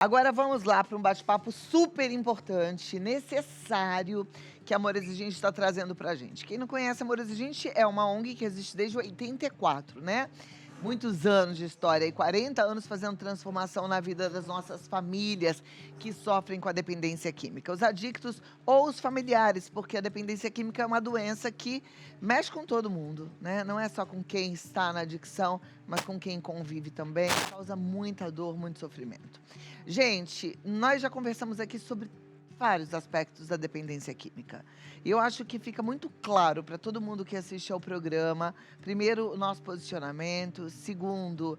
Agora vamos lá para um bate-papo super importante, necessário, que a Amor Exigente está trazendo para a gente. Quem não conhece Amor Exigente é uma ONG que existe desde 84, né? Muitos anos de história e 40 anos fazendo transformação na vida das nossas famílias que sofrem com a dependência química. Os adictos ou os familiares, porque a dependência química é uma doença que mexe com todo mundo, né? Não é só com quem está na adicção, mas com quem convive também. Causa muita dor, muito sofrimento. Gente, nós já conversamos aqui sobre vários aspectos da dependência química. E eu acho que fica muito claro para todo mundo que assiste ao programa, primeiro, o nosso posicionamento, segundo,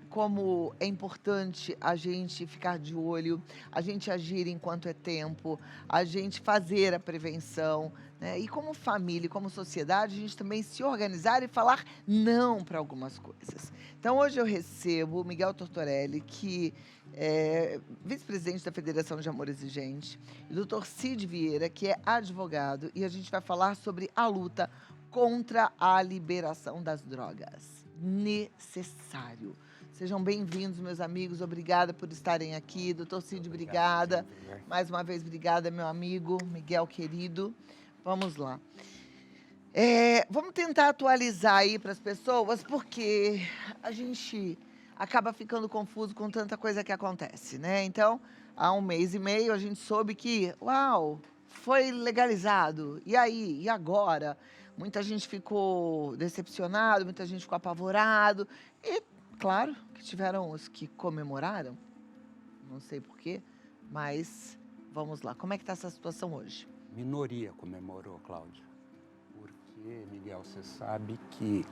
como é importante a gente ficar de olho, a gente agir enquanto é tempo, a gente fazer a prevenção, né? E como família, como sociedade, a gente também se organizar e falar não para algumas coisas. Então, hoje eu recebo o Miguel Tortorelli, que é vice-presidente da Federação de Amor Exigente, e o doutor Cid Vieira, que é advogado, e a gente vai falar sobre a luta contra a liberação das drogas. Necessário. Sejam bem-vindos, meus amigos. Obrigada por estarem aqui. Doutor Cid, obrigada. Mais uma vez, obrigada, meu amigo Miguel querido. Vamos lá. Vamos tentar atualizar aí para as pessoas, porque a gente acaba ficando confuso com tanta coisa que acontece, né? Então, há 1 mês e meio, a gente soube que, uau, foi legalizado. E aí? E agora? Muita gente ficou decepcionado, muita gente ficou apavorado. E, claro, que tiveram os que comemoraram. Não sei porquê, mas vamos lá. Como é que está essa situação hoje? Minoria comemorou, Cláudia. Porque, Miguel, você sabe que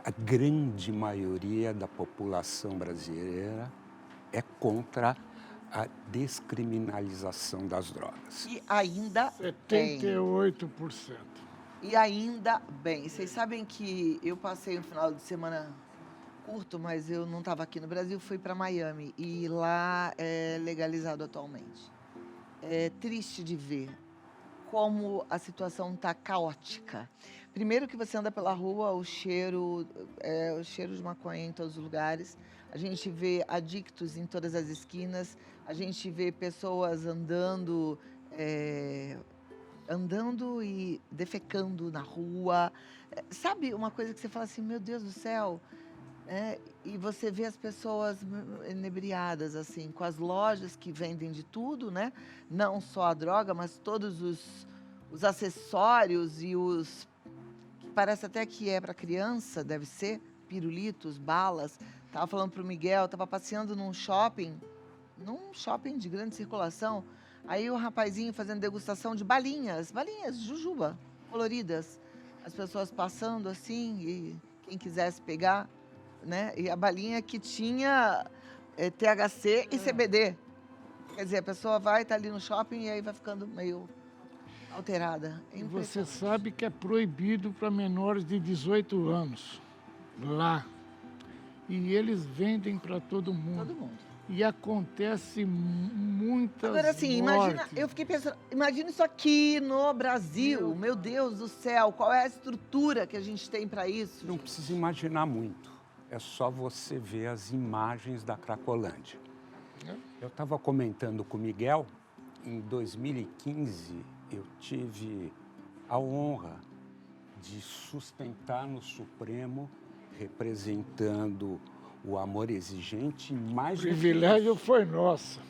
a grande maioria da população brasileira é contra a descriminalização das drogas. E ainda bem. 78%. E ainda bem. Vocês sabem que eu passei um final de semana curto, mas eu não estava aqui no Brasil, fui para Miami. E lá é legalizado atualmente. É triste de ver como a situação está caótica. Primeiro que você anda pela rua, o cheiro de maconha em todos os lugares. A gente vê adictos em todas as esquinas. A gente vê pessoas andando e defecando na rua. Sabe uma coisa que você fala assim, meu Deus do céu, né? E você vê as pessoas inebriadas, assim, com as lojas que vendem de tudo, né? Não só a droga, mas todos os acessórios e os... Parece até que é para criança, deve ser, pirulitos, balas. Tava falando pro Miguel, tava passeando num shopping de grande circulação. Aí o rapazinho fazendo degustação de balinhas, jujuba, coloridas. As pessoas passando assim, e quem quisesse pegar, né? E a balinha que tinha THC e CBD. Quer dizer, a pessoa vai, tá ali no shopping e aí vai ficando meio alterada. É E você impressionante. sabe que é proibido para menores de 18 anos lá. E eles vendem para todo mundo. Todo mundo. E acontece muitas Agora, assim, imagina, mortes. eu fiquei pensando, imagina isso aqui no Brasil. Meu Deus do céu, qual é a estrutura que a gente tem para isso? Não precisa imaginar muito. É só você ver as imagens da Cracolândia. Eu estava comentando com o Miguel, em 2015, eu tive a honra de sustentar no Supremo, representando o Amor Exigente, mais O privilégio foi nosso.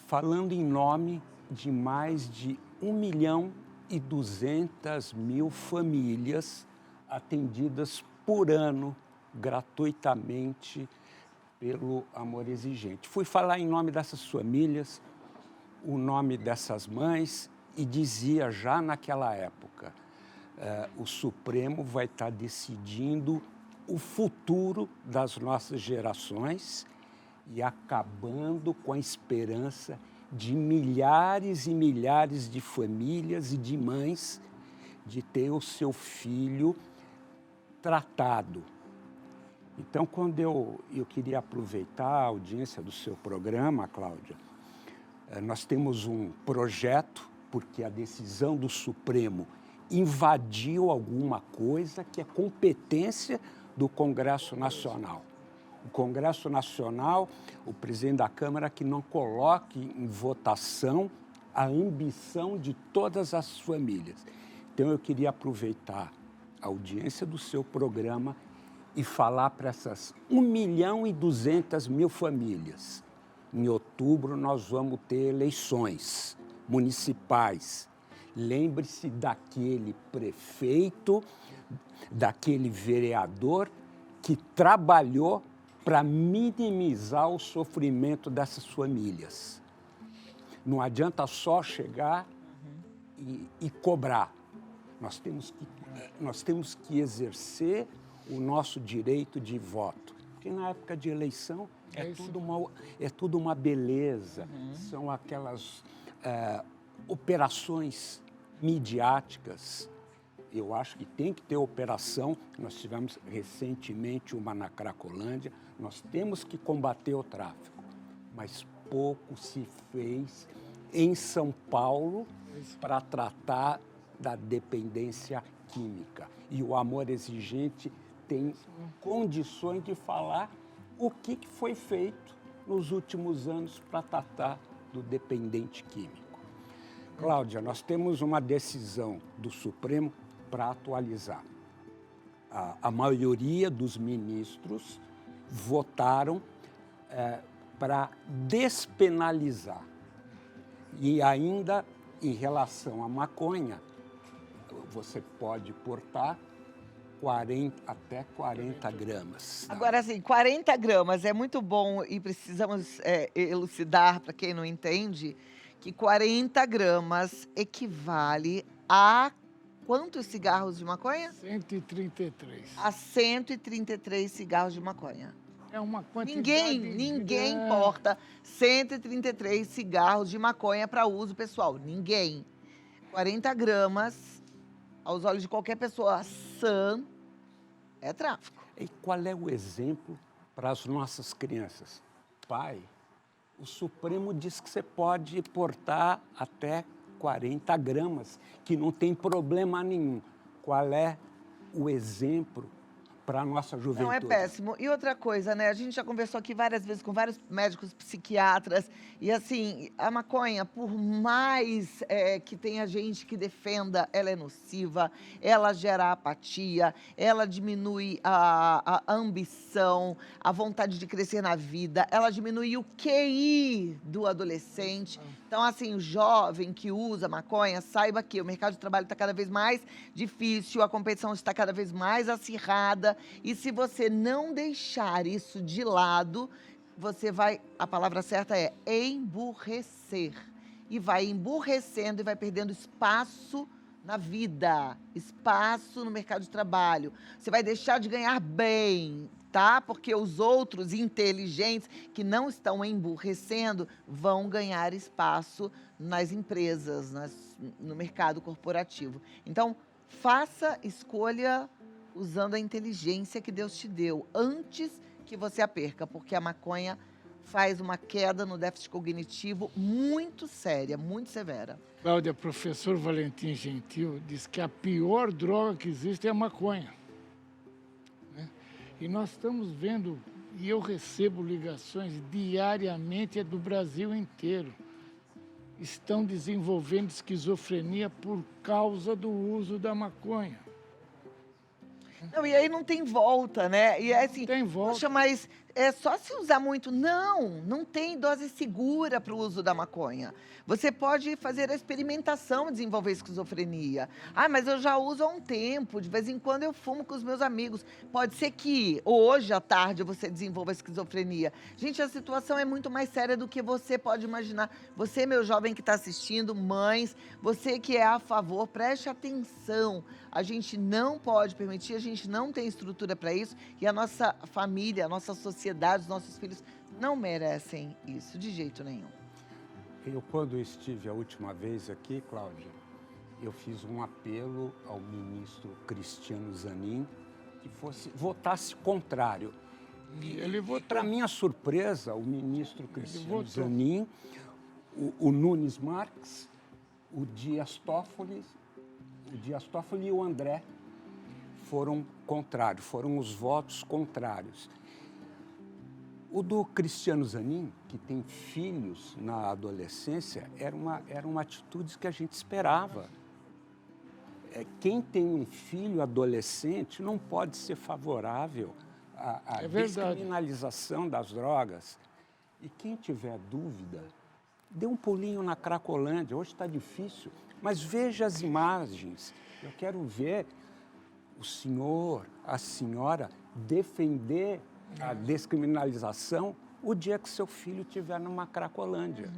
falando em nome de mais de 1.200.000 famílias atendidas por ano, gratuitamente, pelo Amor Exigente. Fui falar em nome dessas famílias, o nome dessas mães, e dizia já naquela época, o Supremo vai estar decidindo o futuro das nossas gerações e acabando com a esperança de milhares e milhares de famílias e de mães de ter o seu filho tratado. Então, quando eu queria aproveitar a audiência do seu programa, Cláudia, nós temos um projeto, porque a decisão do Supremo invadiu alguma coisa que é competência do Congresso Nacional. o Congresso Nacional, o presidente da Câmara, que não coloque em votação a ambição de todas as famílias. Então, eu queria aproveitar a audiência do seu programa e falar para essas 1.200.000 famílias. Em outubro, nós vamos ter eleições municipais. Lembre-se daquele prefeito, daquele vereador que trabalhou para minimizar o sofrimento dessas famílias. Não adianta só chegar e cobrar. Nós temos que exercer o nosso direito de voto. Porque na época de eleição é tudo uma beleza. São aquelas operações midiáticas. Eu acho que tem que ter operação. Nós tivemos recentemente uma na Cracolândia. Nós temos que combater o tráfico. Mas pouco se fez em São Paulo para tratar da dependência química. E o Amor Exigente tem condições de falar o que foi feito nos últimos anos para tratar do dependente químico. Cláudia, nós temos uma decisão do Supremo para atualizar. A maioria dos ministros votaram para despenalizar. E ainda, em relação à maconha, você pode portar até 40 gramas. Tá? Agora, assim, 40 gramas é muito bom e precisamos elucidar, para quem não entende, que 40 gramas equivale a quantos cigarros de maconha? 133. A 133 cigarros de maconha. É uma quantidade... Ninguém porta 133 cigarros de maconha para uso pessoal. Ninguém. 40 gramas, aos olhos de qualquer pessoa sã, é tráfico. E qual é o exemplo para as nossas crianças? Pai, o Supremo diz que você pode portar até 40 gramas, que não tem problema nenhum. Qual é o exemplo para a nossa juventude? Não, é péssimo. E outra coisa, né? A gente já conversou aqui várias vezes com vários médicos psiquiatras. E, assim, a maconha, por mais que tenha gente que defenda, ela é nociva, ela gera apatia, ela diminui a ambição, a vontade de crescer na vida, ela diminui o QI do adolescente. Então, assim, o jovem que usa maconha, saiba que o mercado de trabalho está cada vez mais difícil, a competição está cada vez mais acirrada. E se você não deixar isso de lado, você vai, a palavra certa é emburrecer. E vai emburrecendo e vai perdendo espaço na vida, espaço no mercado de trabalho. Você vai deixar de ganhar bem, tá? Porque os outros inteligentes que não estão emburrecendo vão ganhar espaço nas empresas, no mercado corporativo. Então, faça escolha usando a inteligência que Deus te deu, antes que você a perca, porque a maconha faz uma queda no déficit cognitivo muito séria, muito severa. Cláudia, professor Valentim Gentil diz que a pior droga que existe é a maconha. Né? E nós estamos vendo, e eu recebo ligações diariamente do Brasil inteiro, estão desenvolvendo esquizofrenia por causa do uso da maconha. Não, e aí não tem volta, né? E é assim, Tem volta. poxa, mas é só se usar muito. Não tem dose segura para o uso da maconha. Você pode fazer a experimentação e desenvolver esquizofrenia. Ah, mas eu já uso há um tempo, de vez em quando eu fumo com os meus amigos. Pode ser que hoje à tarde você desenvolva esquizofrenia. Gente, a situação é muito mais séria do que você pode imaginar. Você, meu jovem que está assistindo, mães, você que é a favor, preste atenção. A gente não pode permitir, a gente não tem estrutura para isso e a nossa família, a nossa sociedade, os nossos filhos não merecem isso de jeito nenhum. Eu, quando estive a última vez aqui, Cláudia, eu fiz um apelo ao ministro Cristiano Zanin que votasse contrário. Ele votou. Para minha surpresa, o ministro Cristiano Zanin, o Nunes Marques, o Dias Toffoli e o André foram contrários, foram os votos contrários. O do Cristiano Zanin, que tem filhos na adolescência, era uma atitude que a gente esperava. Quem tem um filho adolescente não pode ser favorável à descriminalização das drogas. E quem tiver dúvida, dê um pulinho na Cracolândia. Hoje está difícil, mas veja as imagens. Eu quero ver o senhor, a senhora defender a descriminalização o dia que seu filho estiver numa Cracolândia.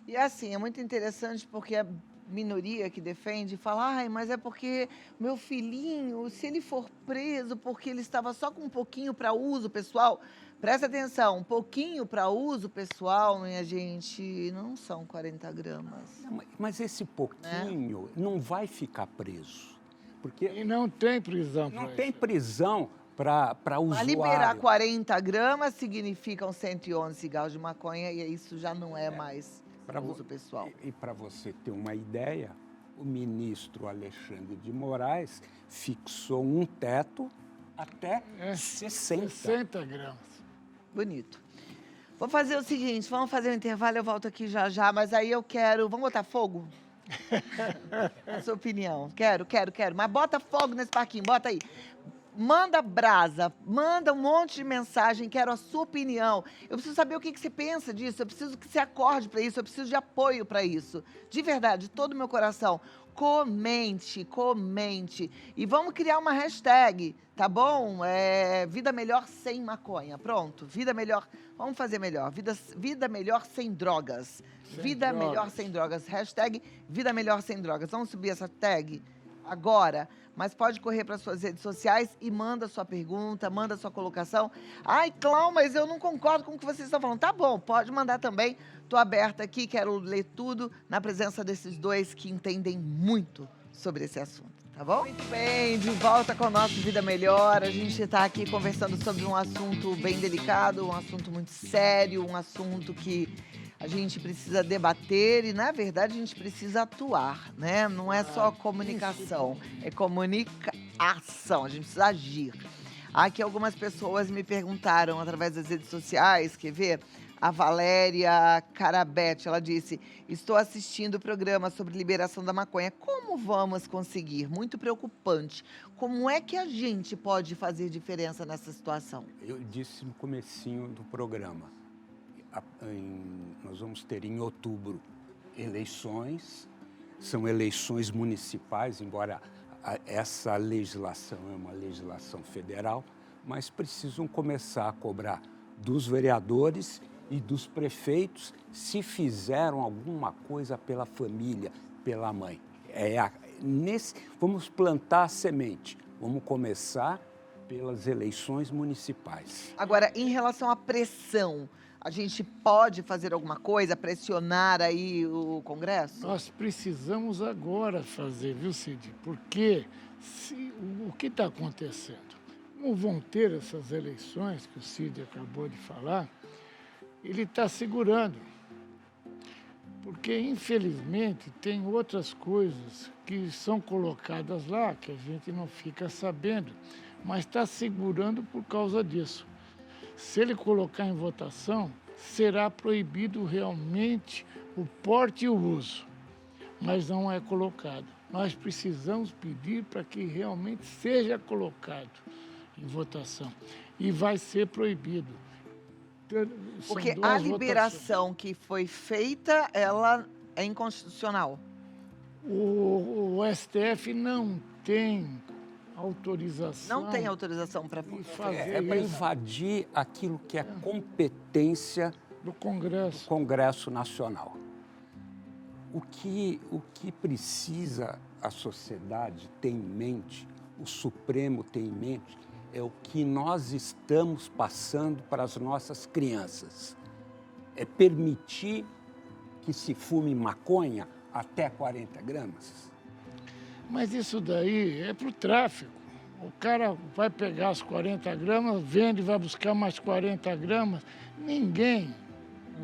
E assim, é muito interessante porque a minoria que defende fala, ai, mas é porque meu filhinho, se ele for preso porque ele estava só com um pouquinho para uso pessoal, presta atenção, um pouquinho para uso pessoal, minha gente, não são 40 gramas. Mas esse pouquinho não vai ficar preso. Porque E não tem prisão. não tem prisão para usuário. Para liberar 40 gramas significam 111 cigarros de maconha e isso já não é mais para uso pessoal. E para você ter uma ideia, o ministro Alexandre de Moraes fixou um teto até 60. 60 gramas. Bonito. Vou fazer o seguinte, vamos fazer um intervalo, eu volto aqui já já, mas aí eu quero... Vamos botar fogo? A sua opinião. Quero. Mas bota fogo nesse parquinho, bota aí. Manda brasa, manda um monte de mensagem, quero a sua opinião. Eu preciso saber o que você pensa disso, eu preciso que você acorde para isso, eu preciso de apoio para isso. De verdade, de todo o meu coração. Comente. E vamos criar uma hashtag, tá bom? Vida melhor sem maconha. Pronto, vida melhor. Vamos fazer melhor. Vida melhor sem drogas. Vida melhor sem drogas. Hashtag vida melhor sem drogas. Vamos subir essa tag agora. Mas pode correr para suas redes sociais e manda sua pergunta, manda sua colocação. Ai, Clau, mas eu não concordo com o que vocês estão falando. Tá bom, pode mandar também. Estou aberta aqui, quero ler tudo na presença desses dois que entendem muito sobre esse assunto, tá bom? Muito bem, de volta com o nosso Vida Melhor. A gente está aqui conversando sobre um assunto bem delicado, um assunto muito sério, um assunto que a gente precisa debater e, na verdade, a gente precisa atuar, né? Não é só comunicação, é comunicação, a gente precisa agir. Aqui algumas pessoas me perguntaram através das redes sociais, quer ver? A Valéria Carabete, ela disse, estou assistindo o programa sobre liberação da maconha. Como vamos conseguir? Muito preocupante. Como é que a gente pode fazer diferença nessa situação? Eu disse no comecinho do programa, nós vamos ter em outubro eleições, são eleições municipais, embora essa legislação é uma legislação federal, mas precisam começar a cobrar dos vereadores e dos prefeitos se fizeram alguma coisa pela família, pela mãe. Vamos plantar a semente, vamos começar pelas eleições municipais. Agora, em relação à pressão, a gente pode fazer alguma coisa, pressionar aí o Congresso? Nós precisamos agora fazer, viu, Cid? Porque o que está acontecendo? Como vão ter essas eleições que o Cid acabou de falar, ele está segurando. Porque, infelizmente, tem outras coisas que são colocadas lá, que a gente não fica sabendo, mas está segurando por causa disso. Se ele colocar em votação, será proibido realmente o porte e o uso, mas não é colocado. Nós precisamos pedir para que realmente seja colocado em votação e vai ser proibido. Porque a liberação que foi feita, ela é inconstitucional. O STF não tem autorização. Não tem autorização para fazer. É para invadir aquilo que é competência do Congresso. Do Congresso Nacional. O que precisa a sociedade ter em mente, o Supremo ter em mente, é o que nós estamos passando para as nossas crianças. É permitir que se fume maconha até 40 gramas. Mas isso daí é para o tráfico. O cara vai pegar as 40 gramas, vende, vai buscar mais 40 gramas. Ninguém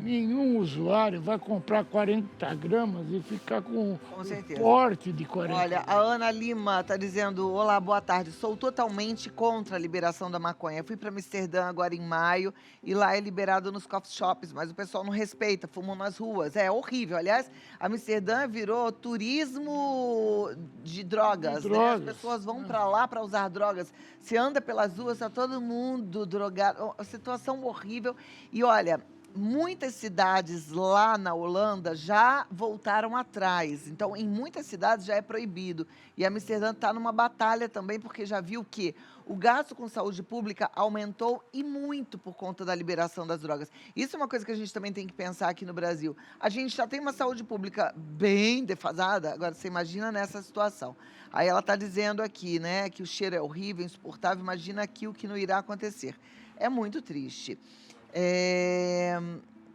Nenhum usuário vai comprar 40 gramas e ficar com o certeza. porte de 40 Olha, a gramas. Ana Lima está dizendo: olá, boa tarde. Sou totalmente contra a liberação da maconha. Fui para Amsterdã agora em maio e lá é liberado nos coffee shops, mas o pessoal não respeita, fumam nas ruas. É horrível. Aliás, Amsterdã virou turismo de drogas, De né? As drogas, pessoas vão né? para lá para usar drogas. Se anda pelas ruas, tá todo mundo drogado. A situação horrível. E olha, muitas cidades lá na Holanda já voltaram atrás. Então, em muitas cidades já é proibido. E Amsterdã está numa batalha também, porque já viu que o gasto com saúde pública aumentou e muito por conta da liberação das drogas. Isso é uma coisa que a gente também tem que pensar aqui no Brasil. A gente já tem uma saúde pública bem defasada, agora você imagina nessa situação. Aí ela está dizendo aqui, né, que o cheiro é horrível, insuportável. Imagina aqui o que não irá acontecer. É muito triste.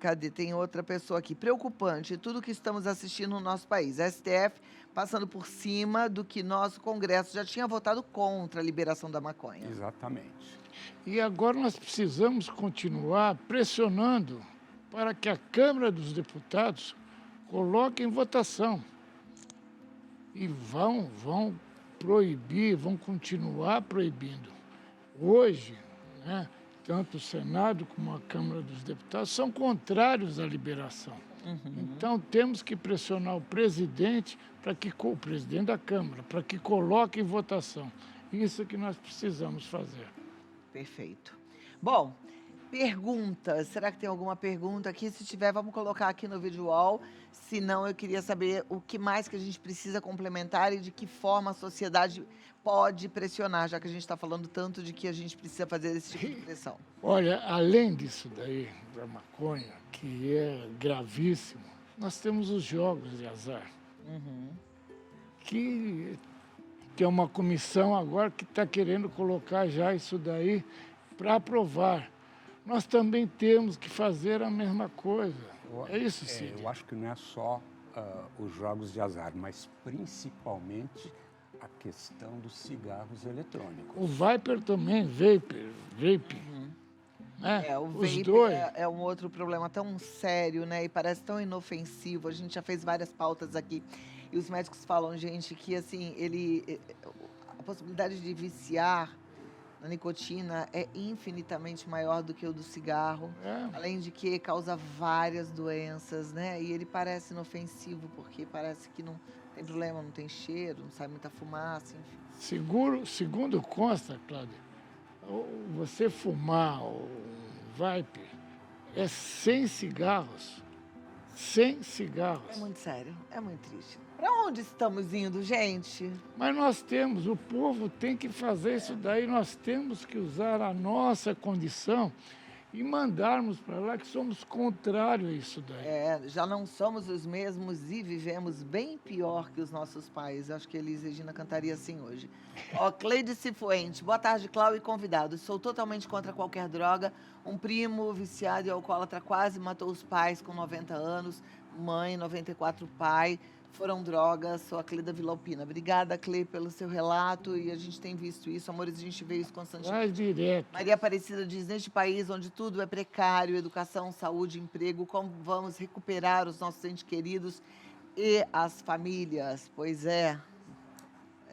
Cadê? Tem outra pessoa aqui. Preocupante tudo que estamos assistindo no nosso país. A STF passando por cima do que nosso Congresso já tinha votado contra a liberação da maconha. Exatamente. E agora nós precisamos continuar pressionando para que a Câmara dos Deputados coloque em votação. E vão proibir, vão continuar proibindo. Hoje, né, tanto o Senado como a Câmara dos Deputados são contrários à liberação. Então, temos que pressionar o presidente, o presidente da Câmara, para que coloque em votação. Isso que nós precisamos fazer. Perfeito. Bom, perguntas. Será que tem alguma pergunta aqui? Se tiver, vamos colocar aqui no vídeo wall. Se não, eu queria saber o que mais que a gente precisa complementar e de que forma a sociedade pode pressionar, já que a gente está falando tanto de que a gente precisa fazer esse tipo de pressão. Olha, além disso daí, da maconha, que é gravíssimo, nós temos os jogos de azar, que é uma comissão agora que está querendo colocar já isso daí para aprovar. Nós também temos que fazer a mesma coisa. É isso, Cid? Eu acho que não é só os jogos de azar, mas principalmente a questão dos cigarros eletrônicos. O Viper também, vape. Né? O Os vape dois. é um outro problema tão sério, né? E parece tão inofensivo. A gente já fez várias pautas aqui. E os médicos falam, gente, que assim, a possibilidade de viciar na nicotina é infinitamente maior do que o do cigarro. Além de que causa várias doenças, né? E ele parece inofensivo, porque parece que não tem problema, não tem cheiro, não sai muita fumaça, enfim. Segundo consta, Cláudia, você fumar o Viper é 100 cigarros. 100 cigarros. É muito sério, é muito triste. Para onde estamos indo, gente? Mas o povo tem que fazer isso daí, nós temos que usar a nossa condição e mandarmos para lá que somos contrários a isso daí. Já não somos os mesmos e vivemos bem pior que os nossos pais. Acho que Elis Regina cantaria assim hoje. Cleide Cifuente. Boa tarde, Cláudio e convidados. Sou totalmente contra qualquer droga. Um primo viciado e alcoólatra quase matou os pais com 90 anos. Mãe, 94, pai. Foram drogas. Sou a Cleida Villalpina. Obrigada, Cle, pelo seu relato. E a gente tem visto isso. Amores, a gente vê isso constantemente. Vai direto. Maria Aparecida diz, neste país onde tudo é precário, educação, saúde, emprego, como vamos recuperar os nossos entes queridos e as famílias? Pois é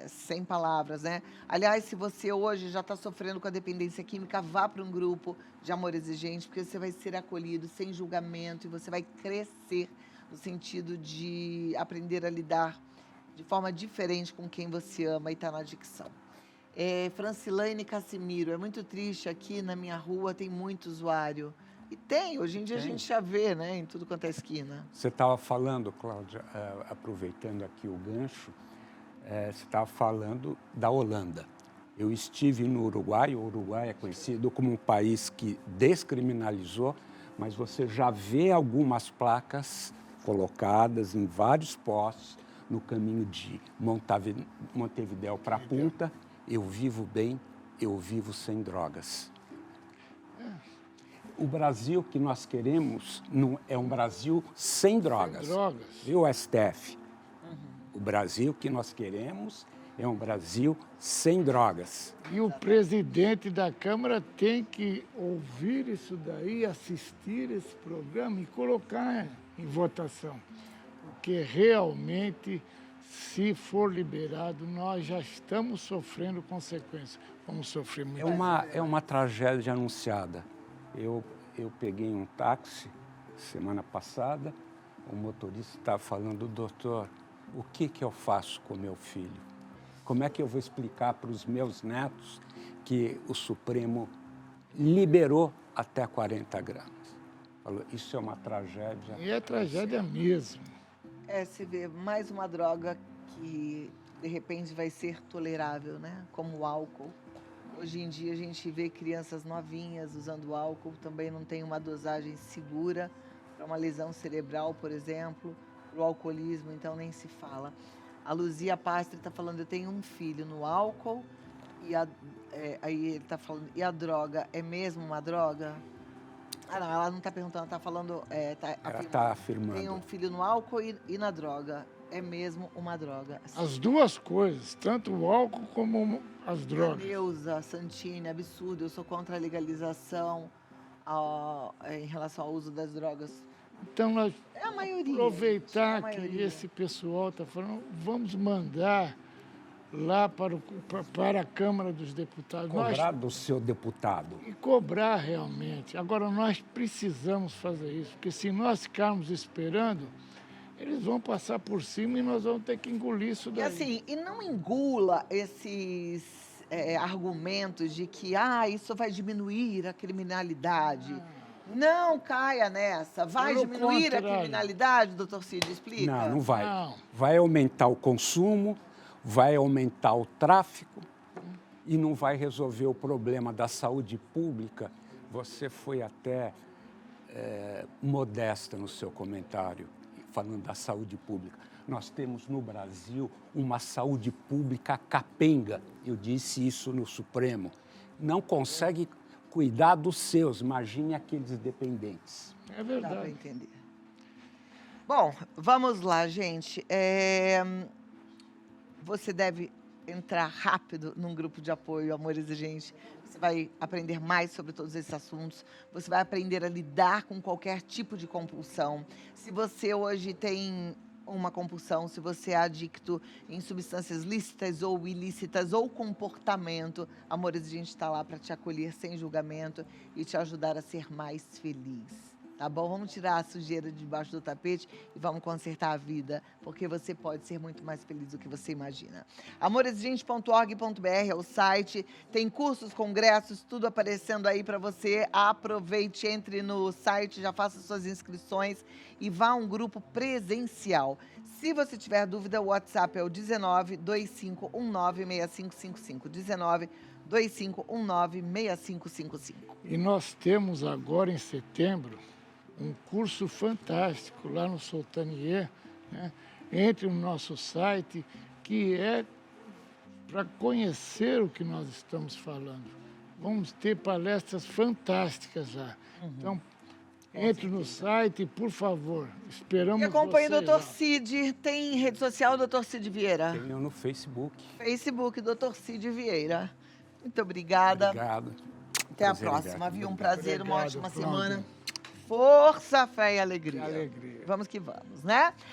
sem palavras, né? Aliás, se você hoje já está sofrendo com a dependência química, vá para um grupo de amor exigente, porque você vai ser acolhido sem julgamento e você vai crescer no sentido de aprender a lidar de forma diferente com quem você ama e está na adicção. Francilane Cassimiro, é muito triste, aqui na minha rua tem muito usuário. E hoje em dia a gente já vê, né, em tudo quanto é esquina. Você estava falando, Cláudia, aproveitando aqui o gancho, você estava falando da Holanda. Eu estive no Uruguai, o Uruguai é conhecido como um país que descriminalizou, mas você já vê algumas placas colocadas em vários postos no caminho de Montevidéu para a Punta. Eu vivo bem, eu vivo sem drogas. O Brasil que nós queremos não é um Brasil sem drogas. Sem drogas. Viu, STF? O Brasil que nós queremos é um Brasil sem drogas. E o presidente da Câmara tem que ouvir isso daí, assistir esse programa e colocar em votação. Porque realmente, se for liberado, nós já estamos sofrendo consequências. Vamos sofrer muito. É uma tragédia anunciada. Eu peguei um táxi semana passada, o motorista estava falando, doutor, o que eu faço com meu filho? Como é que eu vou explicar para os meus netos que o Supremo liberou até 40 gramas? Falou, isso é uma tragédia. E é tragédia mesmo. Se vê mais uma droga que, de repente, vai ser tolerável, né? Como o álcool. Hoje em dia, a gente vê crianças novinhas usando álcool, também não tem uma dosagem segura para uma lesão cerebral, por exemplo, para o alcoolismo, então nem se fala. A Luzia Pastri está falando, eu tenho um filho no álcool, e aí ele está falando, e a droga é mesmo uma droga? Ah, não, ela não está perguntando, ela está falando... Ela está afirmando. Tem um filho no álcool e na droga. É mesmo uma droga. As duas coisas, tanto o álcool como as drogas. Neuza Santini, absurdo, eu sou contra a legalização em relação ao uso das drogas. Então, nós É a maioria. aproveitar é a que maioria. esse pessoal está falando, vamos mandar lá para a Câmara dos Deputados. Cobrar do seu deputado. E cobrar realmente. Agora, nós precisamos fazer isso, porque se nós ficarmos esperando, eles vão passar por cima e nós vamos ter que engolir isso E daí. assim, e não engula esses argumentos de que isso vai diminuir a criminalidade. Não caia nessa. Vai Pelo diminuir a contrário. criminalidade, doutor Cid? Explica. Não, não vai. Não. Vai aumentar o consumo, vai aumentar o tráfico e não vai resolver o problema da saúde pública. Você foi até modesta no seu comentário, falando da saúde pública. Nós temos no Brasil uma saúde pública capenga. Eu disse isso no Supremo. Não consegue cuidar dos seus, imagine aqueles dependentes. É Dá para verdade. entender. Bom, vamos lá, gente. Você deve entrar rápido num grupo de apoio Amor Exigente. Você vai aprender mais sobre todos esses assuntos. Você vai aprender a lidar com qualquer tipo de compulsão. Se você hoje tem uma compulsão, se você é adicto em substâncias lícitas ou ilícitas ou comportamento, Amor Exigente está lá para te acolher sem julgamento e te ajudar a ser mais feliz. Tá bom? Vamos tirar a sujeira de debaixo do tapete e vamos consertar a vida, porque você pode ser muito mais feliz do que você imagina. Amorexigente.org.br é o site, tem cursos, congressos, tudo aparecendo aí para você. Aproveite, entre no site, já faça suas inscrições e vá a um grupo presencial. Se você tiver dúvida, o WhatsApp é o 19 2519 6555. 19 2519 6555. E nós temos agora, em setembro, um curso fantástico lá no Soltanier, né? Entre no nosso site, que é para conhecer o que nós estamos falando. Vamos ter palestras fantásticas lá. Então, entre no site, por favor. Esperamos E acompanhe o vocês Dr. lá. Cid. Tem rede social, Dr. Cid Vieira? Tenho no Facebook. Facebook, Dr. Cid Vieira. Muito obrigada. Obrigado. Até a Prazer, próxima, Gato. viu? Um Obrigado. prazer, uma Obrigado, ótima Cláudio. semana. Força, fé e alegria. Que alegria. Vamos que vamos, né?